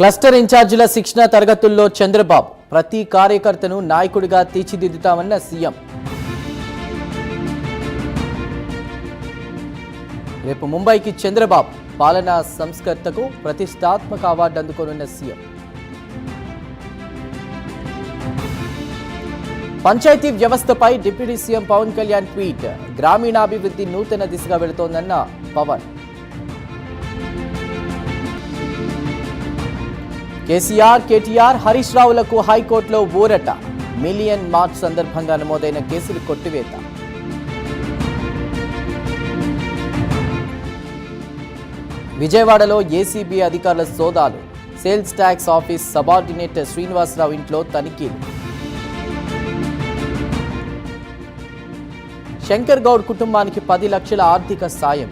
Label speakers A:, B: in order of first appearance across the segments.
A: Cluster ఇన్ఛార్జీల శిక్షణ తరగతుల్లో చంద్రబాబు ప్రతి కార్యకర్తను నాయకుడిగా తీర్చిదిద్దుతామన్న సీఎం. రేపు ముంబైకి చంద్రబాబు పాలనా సంస్కర్తకు ప్రతిష్టాత్మక అవార్డు అందుకోనున్న సీఎం. పంచాయతీ వ్యవస్థపై deputy CM Pawan Kalyan tweet. గ్రామీణాభివృద్ధి నూతన దిశగా వెళుతోందన్న పవన్. కేసీఆర్, కేటీఆర్, హరీష్ రావులకు హైకోర్టులో ఊరట. మిలియన్ మార్చ్ సందర్భంగా నమోదైన కేసులు కొట్టివేత. విజయవాడలో ఏసీబీ అధికారుల సోదాలు. Sales tax office subordinate Srinivasa Rao ఇంట్లో తనిఖీలు. శంకర్ గౌడ్ కుటుంబానికి 10 లక్షల ఆర్థిక సాయం.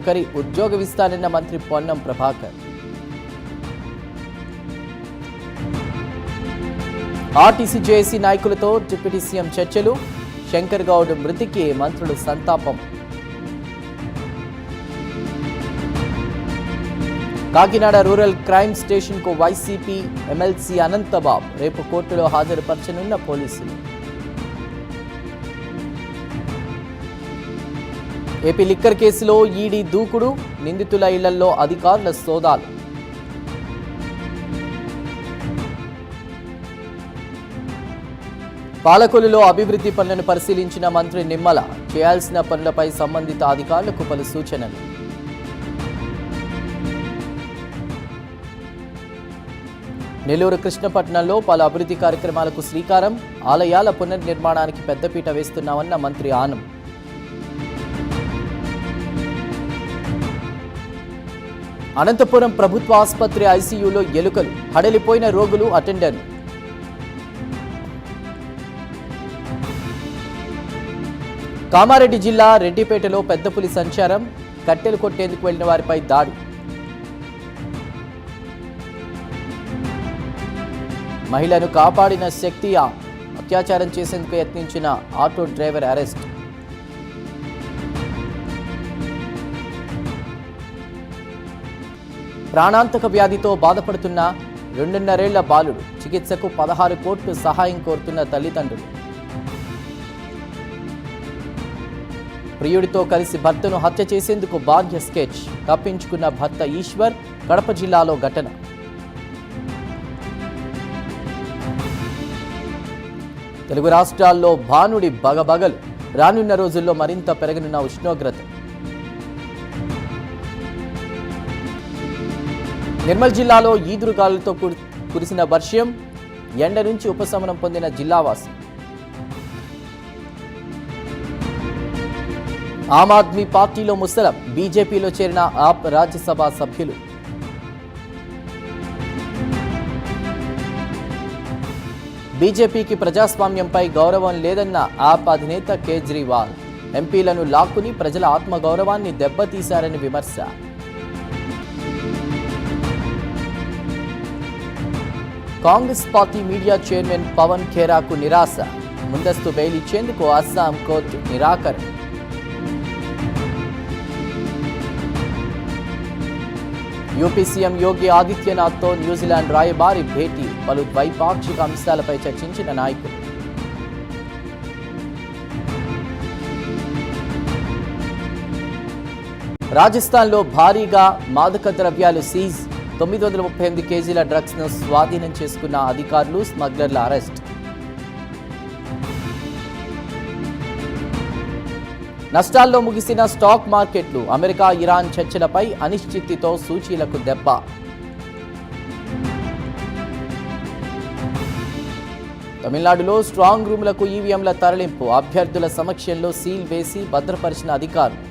A: ఒకరి ఉద్యోగం ఇస్తానన్న మంత్రి పొన్నం ప్రభాకర్. ఆర్టీసీ జేఏసీ నాయకులతో డిప్యూటీ సీఎం చర్చలు. శంకర్ గౌడ్ మృతికి మంత్రులు సంతాపం. కాకినాడ రూరల్ క్రైమ్ స్టేషన్ కు వైసీపీ ఎమ్మెల్సీ అనంతబాబు రేపు కోర్టులో హాజరుపరచనున్న పోలీసులు. ఏపీ లిక్కర్ కేసులో ఈడీ దూకుడు. నిందితుల ఇళ్లలో అధికారుల సోదాలు. పాలకొల్లులో అభివృద్ధి పనులను పరిశీలించిన మంత్రి నిమ్మల. చేయాల్సిన పనులపై సంబంధిత అధికారులకు పలు సూచనలు. నెల్లూరు కృష్ణపట్నంలో పలు అభివృద్ధి కార్యక్రమాలకు శ్రీకారం. ఆలయాల పునర్నిర్మాణానికి పెద్దపీట వేస్తున్నామన్న మంత్రి ఆనం. అనంతపురం ప్రభుత్వ ఆసుపత్రి ఐసీయూలో ఎలుకలు. హడలిపోయిన రోగులు, అటెండర్లు. కామారెడ్డి జిల్లా రెడ్డిపేటలో పెద్ద పులి సంచారం. కట్టెలు కొట్టేందుకు వెళ్లిన వారిపై దాడి. మహిళను కాపాడిన శక్తి. అత్యాచారం చేసేందుకు యత్నించిన ఆటో డ్రైవర్ అరెస్ట్. ప్రాణాంతక వ్యాధితో బాధపడుతున్న 2.5 ఏళ్ల బాలుడు. చికిత్సకు 16 కోట్లు సహాయం కోరుతున్న తల్లిదండ్రులు. ప్రియుడితో కలిసి భర్తను హత్య చేసేందుకు భార్య స్కెచ్. తప్పించుకున్న భర్త ఈశ్వర్. కడప జిల్లాలో ఘటన. తెలుగు రాష్ట్రాల్లో భానుడి బగబగలు. రానున్న రోజుల్లో మరింత పెరగనున్న ఉష్ణోగ్రత. నిర్మల్ జిల్లాలో ఈదురుగాలులతో కురిసిన వర్షం. ఎండ నుంచి ఉపశమనం పొందిన జిల్లావాసి. ఆమ్ ఆద్మీ పార్టీలో ముసలం. బీజేపీలో చేరిన ఆప్ రాజ్యసభ సభ్యులు. బీజేపీకి ప్రజాస్వామ్యంపై గౌరవం లేదన్న ఆప్ అధినేత కేజ్రీవాల్. ఎంపీలను లాక్కుని ప్రజల ఆత్మగౌరవాన్ని దెబ్బతీశారని విమర్శ. Congress party media chairman Pavan ఖేరాకు నిరాశ. ముందస్తు బెయిల్ ఇచ్చేందుకు అస్సాం కోర్టు నిరాకరణ. యూపీ సీఎం యోగి ఆదిత్యనాథ్తో న్యూజిలాండ్ రాయబారి భేటీ. పలు ద్వైపాక్షిక అంశాలపై చర్చించిన నాయకులు. రాజస్థాన్లో భారీగా మాదక ద్రవ్యాలు సీజ్. 938 కేజీల డ్రగ్స్ ను స్వాధీనం చేసుకున్న అధికారులు. స్మగ్లర్ల అరెస్ట్. నష్టాల్లో ముగిసిన స్టాక్ మార్కెట్లు. అమెరికా ఇరాన్ చర్చలపై అనిశ్చితితో సూచీలకు దెబ్బ. తమిళనాడులో స్ట్రాంగ్ రూములకు ఈవీఎంల తరలింపు. అభ్యర్థుల సమక్షంలో సీల్ వేసి భద్రపరిచిన అధికారులు.